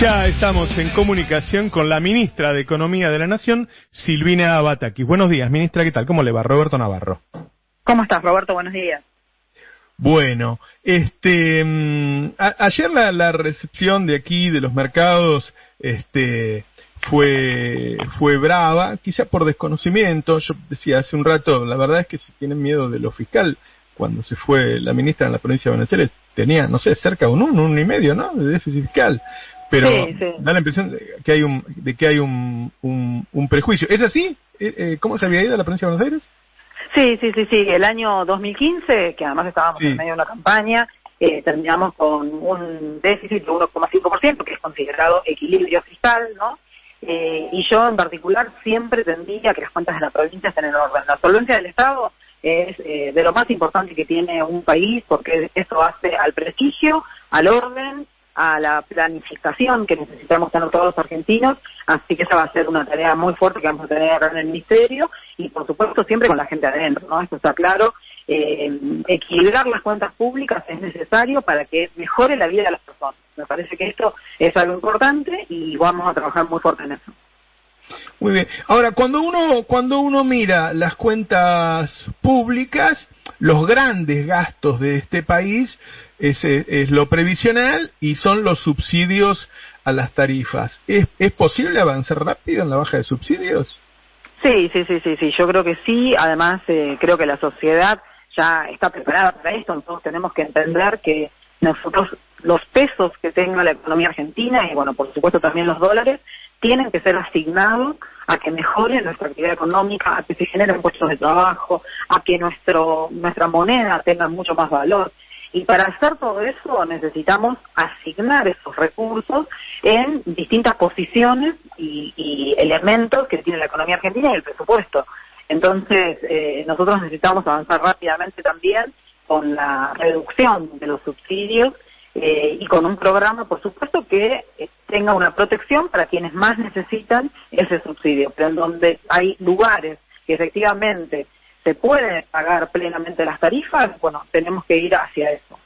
Ya estamos en comunicación con la ministra de Economía de la Nación, Silvina Batakis. Buenos días, ministra, ¿qué tal? ¿Cómo le va? Roberto Navarro. ¿Cómo estás, Roberto? Buenos días. Bueno, ayer la recepción de aquí, de los mercados, fue brava, quizá por desconocimiento. Yo decía hace un rato, la verdad es que si tienen miedo de lo fiscal, cuando se fue la ministra en la provincia de Buenos Aires, tenía, no sé, cerca de un 1,5, ¿no?, de déficit fiscal. Pero sí. Da la impresión de que hay un prejuicio. ¿Es así? ¿Cómo se había ido a la provincia de Buenos Aires? Sí. El año 2015, que además estábamos en medio de una campaña, terminamos con un déficit de 1,5%, que es considerado equilibrio fiscal, ¿no? Y yo en particular siempre tendría que las cuentas de la provincia estén en orden. La solvencia del Estado es de lo más importante que tiene un país, porque eso hace al prestigio, al orden, a la planificación que necesitamos tener todos los argentinos, así que esa va a ser una tarea muy fuerte que vamos a tener en el Ministerio, y por supuesto siempre con la gente adentro, ¿no? Esto está claro. Equilibrar las cuentas públicas es necesario para que mejore la vida de las personas. Me parece que esto es algo importante y vamos a trabajar muy fuerte en eso. Muy bien. Ahora, cuando uno mira las cuentas públicas, los grandes gastos de este país es lo previsional y son los subsidios a las tarifas. ¿Es posible avanzar rápido en la baja de subsidios? Sí. Yo creo que sí. Además, creo que la sociedad ya está preparada para esto. Entonces tenemos que entender que nosotros, los pesos que tenga la economía argentina, y bueno, por supuesto también los dólares, tienen que ser asignados a que mejore nuestra actividad económica, a que se generen puestos de trabajo, a que nuestra moneda tenga mucho más valor. Y para hacer todo eso necesitamos asignar esos recursos en distintas posiciones y elementos que tiene la economía argentina y el presupuesto. Entonces, nosotros necesitamos avanzar rápidamente también con la reducción de los subsidios y con un programa, por supuesto, que tenga una protección para quienes más necesitan ese subsidio, pero en donde hay lugares que efectivamente se pueden pagar plenamente las tarifas, bueno, tenemos que ir hacia eso.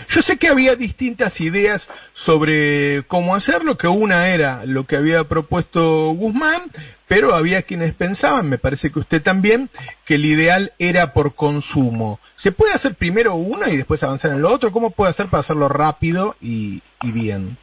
Yo sé que había distintas ideas sobre cómo hacerlo, que una era lo que había propuesto Guzmán, pero había quienes pensaban, me parece que usted también, que el ideal era por consumo. ¿Se puede hacer primero una y después avanzar en lo otro? ¿Cómo puede hacer para hacerlo rápido y bien?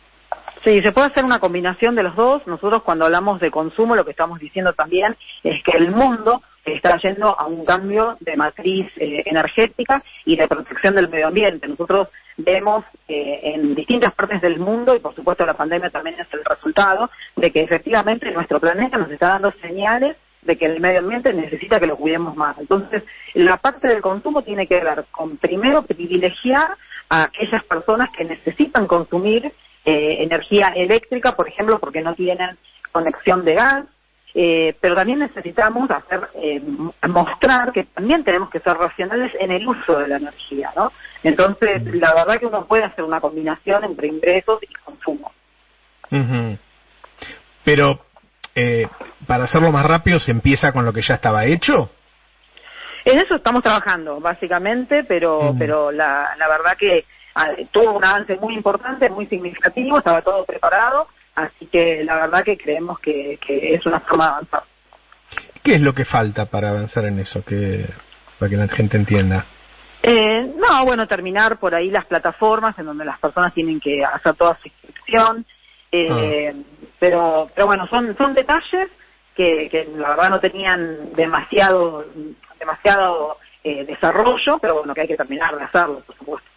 Sí, se puede hacer una combinación de los dos. Nosotros cuando hablamos de consumo lo que estamos diciendo también es que el mundo está yendo a un cambio de matriz energética y de protección del medio ambiente. Nosotros vemos en distintas partes del mundo, y por supuesto la pandemia también es el resultado, de que efectivamente nuestro planeta nos está dando señales de que el medio ambiente necesita que lo cuidemos más. Entonces, la parte del consumo tiene que ver con, primero, privilegiar a aquellas personas que necesitan consumir energía eléctrica, por ejemplo, porque no tienen conexión de gas, pero también necesitamos mostrar que también tenemos que ser racionales en el uso de la energía, ¿no? Entonces, la verdad que uno puede hacer una combinación entre ingresos y consumo. Pero, para hacerlo más rápido, ¿se empieza con lo que ya estaba hecho? En eso estamos trabajando, básicamente, pero la verdad que tuvo un avance muy importante, muy significativo, estaba todo preparado, así que la verdad que creemos que es una forma de avanzar. ¿Qué es lo que falta para avanzar en eso, para que la gente entienda? Terminar por ahí las plataformas en donde las personas tienen que hacer toda su inscripción, pero bueno, son detalles que la verdad no tenían demasiado desarrollo, pero bueno, que hay que terminar de hacerlo, por supuesto.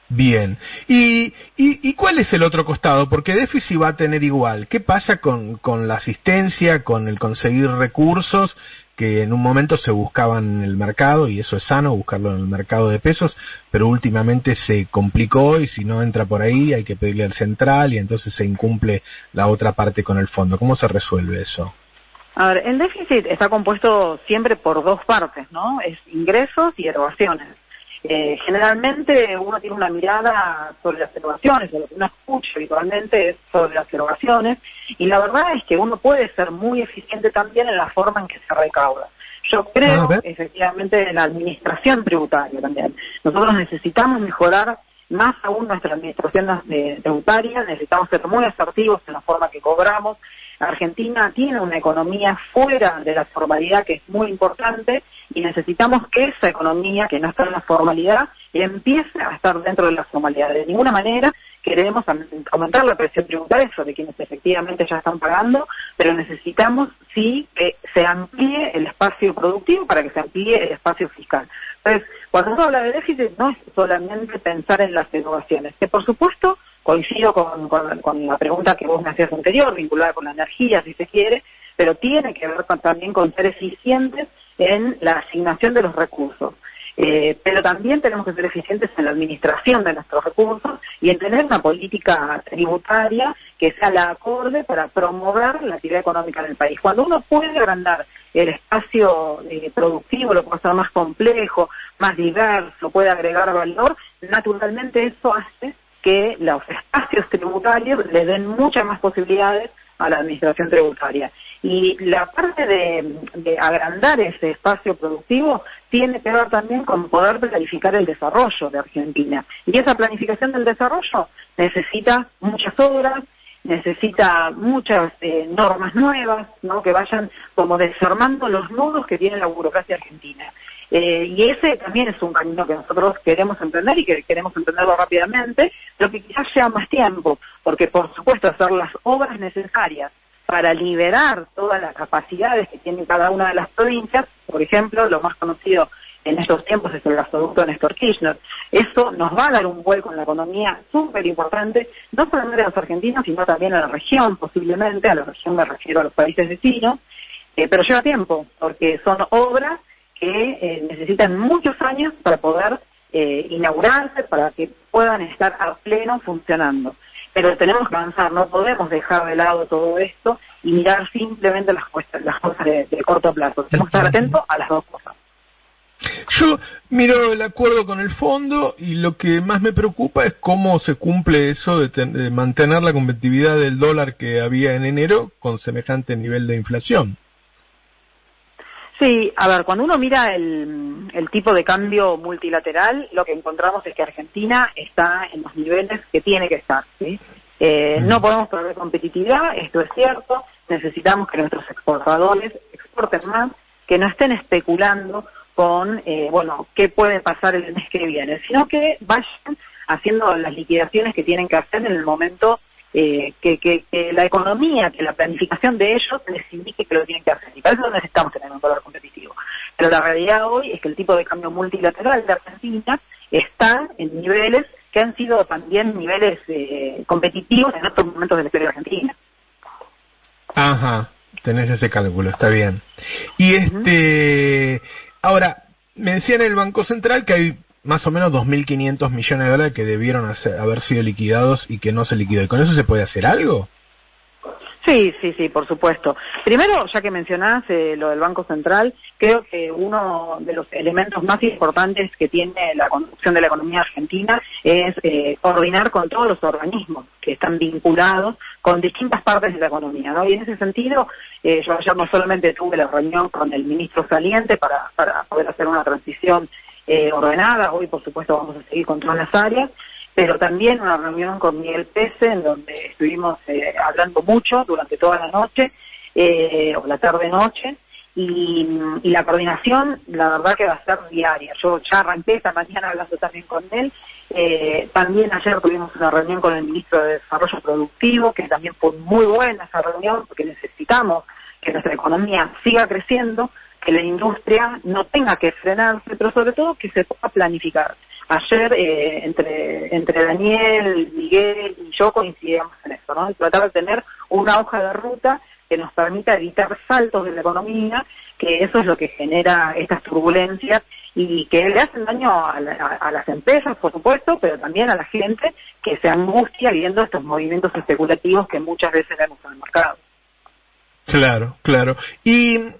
Bien. ¿Y cuál es el otro costado? Porque déficit va a tener igual. ¿Qué pasa con la asistencia, con el conseguir recursos que en un momento se buscaban en el mercado, y eso es sano, buscarlo en el mercado de pesos, pero últimamente se complicó y si no entra por ahí hay que pedirle al central y entonces se incumple la otra parte con el fondo? ¿Cómo se resuelve eso? A ver, el déficit está compuesto siempre por dos partes, ¿no? Es ingresos y erogaciones. Generalmente uno tiene una mirada sobre las erogaciones, o lo que uno escucha habitualmente es sobre las erogaciones, y la verdad es que uno puede ser muy eficiente también en la forma en que se recauda. Yo creo, efectivamente, en la administración tributaria también. Nosotros necesitamos mejorar más aún nuestra administración tributaria, necesitamos ser muy asertivos en la forma que cobramos. Argentina tiene una economía fuera de la formalidad que es muy importante y necesitamos que esa economía que no está en la formalidad empiece a estar dentro de la formalidad. De ninguna manera queremos aumentar la presión tributaria sobre quienes efectivamente ya están pagando, pero necesitamos sí que se amplíe el espacio productivo para que se amplíe el espacio fiscal. Entonces, cuando uno habla de déficit no es solamente pensar en las derogaciones, que por supuesto coincido con la pregunta que vos me hacías anterior, vinculada con la energía, si se quiere, pero tiene que ver también con ser eficientes en la asignación de los recursos. Pero también tenemos que ser eficientes en la administración de nuestros recursos y en tener una política tributaria que sea la acorde para promover la actividad económica en el país. Cuando uno puede agrandar el espacio productivo, lo puede hacer más complejo, más diverso, puede agregar valor, naturalmente eso hace que los espacios tributarios le den muchas más posibilidades a la administración tributaria. Y la parte de agrandar ese espacio productivo tiene que ver también con poder planificar el desarrollo de Argentina. Y esa planificación del desarrollo necesita muchas obras, necesita muchas normas nuevas, ¿no?, que vayan como desarmando los nudos que tiene la burocracia argentina. Y ese también es un camino que nosotros queremos emprender y que queremos emprenderlo rápidamente, pero que quizás lleva más tiempo, porque por supuesto hacer las obras necesarias para liberar todas las capacidades que tiene cada una de las provincias, por ejemplo, lo más conocido en estos tiempos es el gasoducto Néstor Kirchner. Eso nos va a dar un vuelco en la economía súper importante, no solamente a los argentinos, sino también a la región, posiblemente, a la región me refiero a los países vecinos, pero lleva tiempo, porque son obras que necesitan muchos años para poder inaugurarse, para que puedan estar a pleno funcionando. Pero tenemos que avanzar, no podemos dejar de lado todo esto y mirar simplemente las cosas de corto plazo. Tenemos que estar atentos a las dos cosas. Yo miro el acuerdo con el fondo y lo que más me preocupa es cómo se cumple eso de mantener la competitividad del dólar que había en enero con semejante nivel de inflación. Sí, a ver, cuando uno mira el tipo de cambio multilateral, lo que encontramos es que Argentina está en los niveles que tiene que estar, ¿sí? No podemos perder competitividad, esto es cierto, necesitamos que nuestros exportadores exporten más, que no estén especulando con, qué puede pasar el mes que viene, sino que vayan haciendo las liquidaciones que tienen que hacer en el momento que la economía, que la planificación de ellos les indique que lo tienen que hacer. Y para eso necesitamos tener un valor competitivo. Pero la realidad hoy es que el tipo de cambio multilateral de Argentina está en niveles que han sido también niveles competitivos en otros momentos de la historia de Argentina. Ajá, tenés ese cálculo, está bien. Y ahora, me decían en el Banco Central que hay más o menos 2.500 millones de dólares que debieron haber sido liquidados y que no se liquidó. ¿Y con eso se puede hacer algo? Sí, por supuesto. Primero, ya que mencionás lo del Banco Central, creo que uno de los elementos más importantes que tiene la conducción de la economía argentina es coordinar con todos los organismos que están vinculados con distintas partes de la economía, ¿no? Y en ese sentido, yo ayer no solamente tuve la reunión con el ministro saliente para poder hacer una transición ordenada, hoy por supuesto vamos a seguir con todas las áreas, pero también una reunión con Miguel Pese, en donde estuvimos hablando mucho durante toda la noche, o la tarde-noche, y la coordinación, la verdad que va a ser diaria. Yo ya arranqué esta mañana hablando también con él, también ayer tuvimos una reunión con el ministro de Desarrollo Productivo, que también fue muy buena esa reunión, porque necesitamos que nuestra economía siga creciendo, que la industria no tenga que frenarse, pero sobre todo que se pueda planificar. Ayer entre Daniel, Miguel y yo coincidíamos en eso, ¿no? Tratar de tener una hoja de ruta que nos permita evitar saltos de la economía, que eso es lo que genera estas turbulencias y que le hacen daño a las empresas, por supuesto, pero también a la gente que se angustia viendo estos movimientos especulativos que muchas veces vemos en el mercado. Claro. Y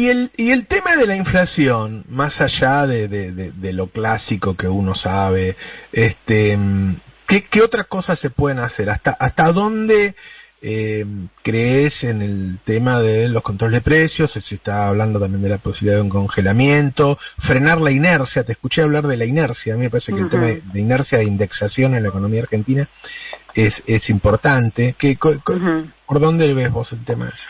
el tema de la inflación, más allá de lo clásico que uno sabe, ¿qué otras cosas se pueden hacer? ¿Hasta dónde ¿crees en el tema de los controles de precios? Se está hablando también de la posibilidad de un congelamiento, frenar la inercia. Te escuché hablar de la inercia. A mí me parece que el tema de inercia de indexación en la economía argentina es importante. ¿Por dónde ves vos el tema ese?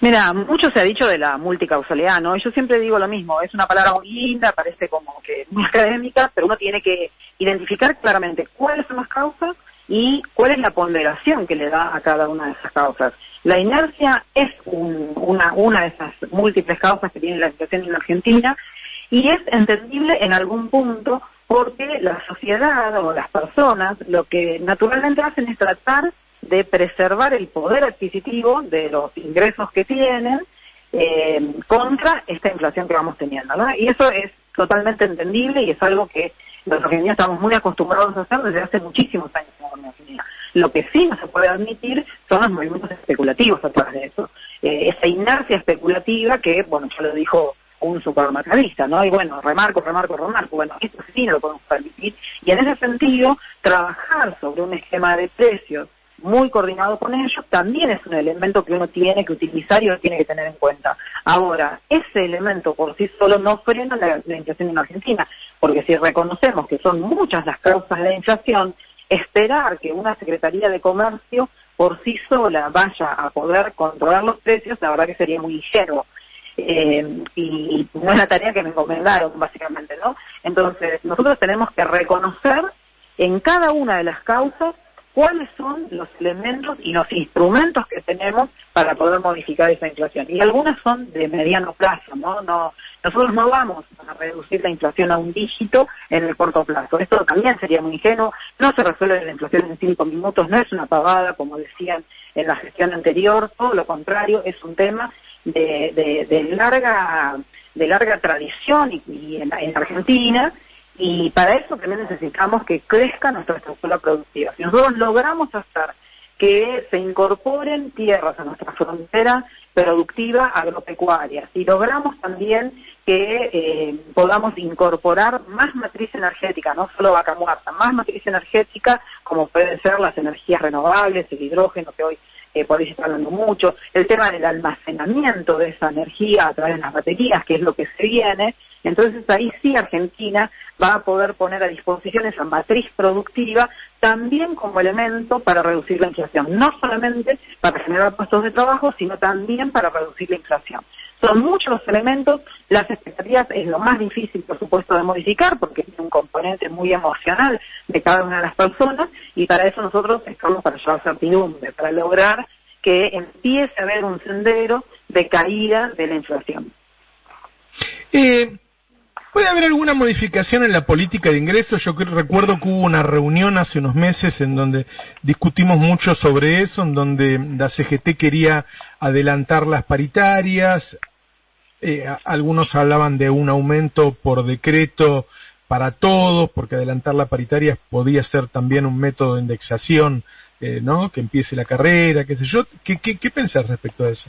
Mira, mucho se ha dicho de la multicausalidad, ¿no? Y yo siempre digo lo mismo, es una palabra muy linda, parece como que muy académica, pero uno tiene que identificar claramente cuáles son las causas y cuál es la ponderación que le da a cada una de esas causas. La inercia es una de esas múltiples causas que tiene la situación en Argentina y es entendible en algún punto porque la sociedad o las personas lo que naturalmente hacen es tratar de preservar el poder adquisitivo de los ingresos que tienen contra esta inflación que vamos teniendo, ¿no? Y eso es totalmente entendible y es algo que los argentinos estamos muy acostumbrados a hacer desde hace muchísimos años en la Argentina. Lo que sí no se puede admitir son los movimientos especulativos atrás de eso. Esa inercia especulativa que, bueno, ya lo dijo un supermercadista, ¿no? Y bueno, remarco, bueno, esto sí no lo podemos permitir. Y en ese sentido, trabajar sobre un esquema de precios muy coordinado con ellos, también es un elemento que uno tiene que utilizar y uno tiene que tener en cuenta. Ahora, ese elemento por sí solo no frena la inflación en Argentina, porque si reconocemos que son muchas las causas de la inflación, esperar que una Secretaría de Comercio por sí sola vaya a poder controlar los precios, la verdad que sería muy ingenuo. Y no es la tarea que me encomendaron, básicamente, ¿no? Entonces, nosotros tenemos que reconocer en cada una de las causas cuáles son los elementos y los instrumentos que tenemos para poder modificar esa inflación. Y algunas son de mediano plazo, ¿no? Nosotros no vamos a reducir la inflación a un dígito en el corto plazo. Esto también sería muy ingenuo. No se resuelve la inflación en 5 minutos, no es una pavada, como decían en la gestión anterior, todo lo contrario, es un tema de larga tradición y en Argentina. Y para eso también necesitamos que crezca nuestra estructura productiva. Si nosotros logramos hacer que se incorporen tierras a nuestra frontera productiva agropecuaria, si logramos también que podamos incorporar más matriz energética, no solo vaca muerta, más matriz energética como pueden ser las energías renovables, el hidrógeno que hoy por ahí se está hablando mucho, el tema del almacenamiento de esa energía a través de las baterías, que es lo que se viene. Entonces ahí sí Argentina va a poder poner a disposición esa matriz productiva también como elemento para reducir la inflación, no solamente para generar puestos de trabajo, sino también para reducir la inflación. Son muchos los elementos, las expectativas es lo más difícil, por supuesto, de modificar, porque tiene un componente muy emocional de cada una de las personas, y para eso nosotros estamos para llevar certidumbre, para lograr que empiece a haber un sendero de caída de la inflación. ¿Puede haber alguna modificación en la política de ingresos? Yo recuerdo que hubo una reunión hace unos meses en donde discutimos mucho sobre eso, en donde la CGT quería adelantar las paritarias, algunos hablaban de un aumento por decreto para todos, porque adelantar la paritaria podía ser también un método de indexación, ¿no? Que empiece la carrera, qué sé yo. ¿Qué pensás respecto a eso?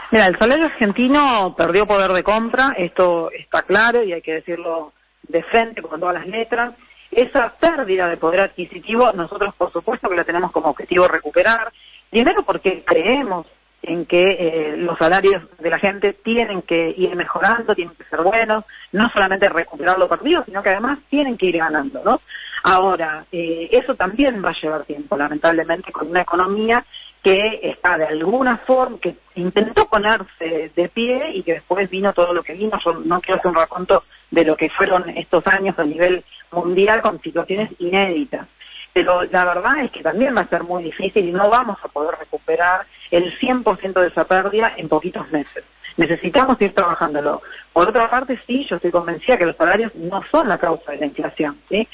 Mira, el salario argentino perdió poder de compra, esto está claro y hay que decirlo de frente con todas las letras. Esa pérdida de poder adquisitivo nosotros por supuesto que la tenemos como objetivo recuperar, primero porque creemos en que los salarios de la gente tienen que ir mejorando, tienen que ser buenos, no solamente recuperar lo perdido, sino que además tienen que ir ganando, ¿no? Ahora, eso también va a llevar tiempo, lamentablemente, con una economía que está de alguna forma, que intentó ponerse de pie y que después vino todo lo que vino. Yo no quiero hacer un raconto de lo que fueron estos años a nivel mundial con situaciones inéditas. Pero la verdad es que también va a ser muy difícil y no vamos a poder recuperar el 100% de esa pérdida en poquitos meses. Necesitamos ir trabajándolo. Por otra parte, sí, yo estoy convencida que los salarios no son la causa de la inflación, ¿sí?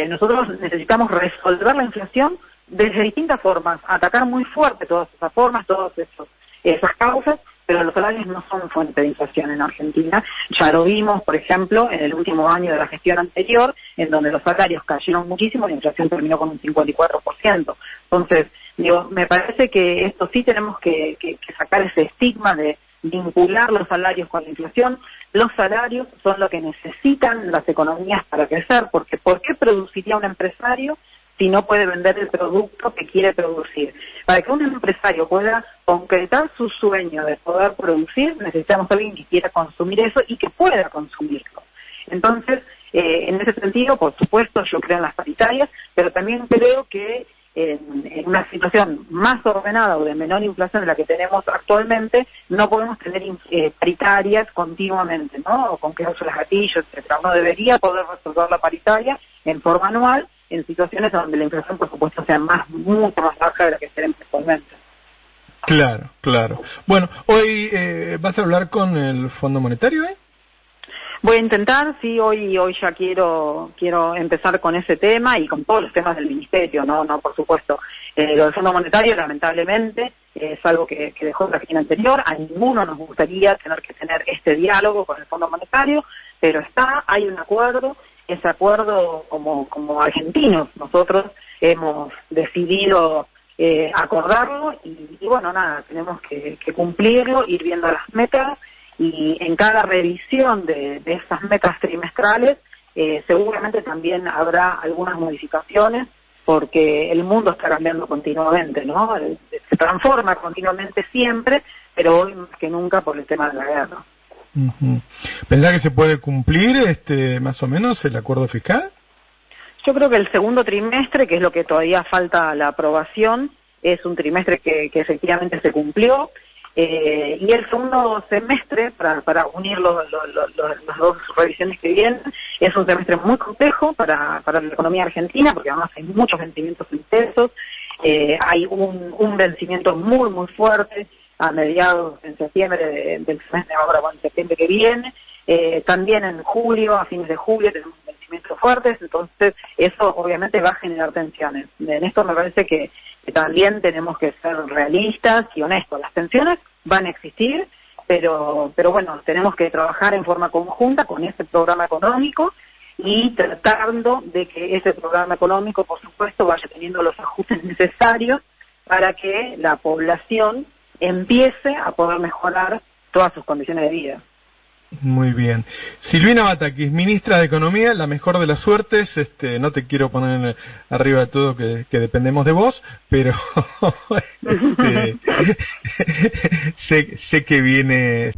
Nosotros necesitamos resolver la inflación desde distintas formas, atacar muy fuerte todas esas formas, todas esas causas, pero los salarios no son fuente de inflación en Argentina. Ya lo vimos, por ejemplo, en el último año de la gestión anterior, en donde los salarios cayeron muchísimo y la inflación terminó con un 54%. Entonces, me parece que esto sí tenemos que sacar ese estigma de vincular los salarios con la inflación. Los salarios son lo que necesitan las economías para crecer, porque ¿por qué produciría un empresario si no puede vender el producto que quiere producir. Para que un empresario pueda concretar su sueño de poder producir, necesitamos a alguien que quiera consumir eso y que pueda consumirlo. Entonces, en ese sentido, por supuesto, yo creo en las paritarias, pero también creo que en una situación más ordenada o de menor inflación de la que tenemos actualmente, no podemos tener paritarias continuamente, ¿no? O con cláusulas gatillo, etcétera. Uno debería poder resolver la paritaria en forma anual en situaciones donde la inflación, por supuesto, sea mucho más baja de la que tenemos actualmente. Claro, claro. Bueno, hoy vas a hablar con el Fondo Monetario, ¿eh? Voy a intentar, sí, hoy ya quiero empezar con ese tema y con todos los temas del Ministerio, no por supuesto. Lo del Fondo Monetario, lamentablemente, es algo que dejó la gestión anterior. A ninguno nos gustaría tener que tener este diálogo con el Fondo Monetario, pero hay un acuerdo. Ese acuerdo, como argentinos, nosotros hemos decidido acordarlo y bueno, nada, tenemos que cumplirlo, ir viendo las metas. Y en cada revisión de esas metas trimestrales seguramente también habrá algunas modificaciones porque el mundo está cambiando continuamente, ¿no? Se transforma continuamente siempre, pero hoy más que nunca por el tema de la guerra. Uh-huh. ¿Pensás que se puede cumplir más o menos el acuerdo fiscal? Yo creo que el segundo trimestre, que es lo que todavía falta la aprobación, es un trimestre que efectivamente se cumplió. Y el segundo semestre, para unir las dos revisiones que vienen, es un semestre muy complejo para la economía argentina, porque además hay muchos vencimientos en pesos, hay un vencimiento muy, muy fuerte a mediados en septiembre del semestre, ahora en septiembre que viene, también en julio, a fines de julio tenemos vencimientos fuertes, entonces eso obviamente va a generar tensiones. En esto me parece que también tenemos que ser realistas y honestos. Las tensiones van a existir, pero bueno, tenemos que trabajar en forma conjunta con ese programa económico y tratando de que ese programa económico, por supuesto, vaya teniendo los ajustes necesarios para que la población empiece a poder mejorar todas sus condiciones de vida. Muy bien. Silvina Batakis, ministra de Economía, la mejor de las suertes. No te quiero poner arriba de todo que dependemos de vos, pero sé que viene...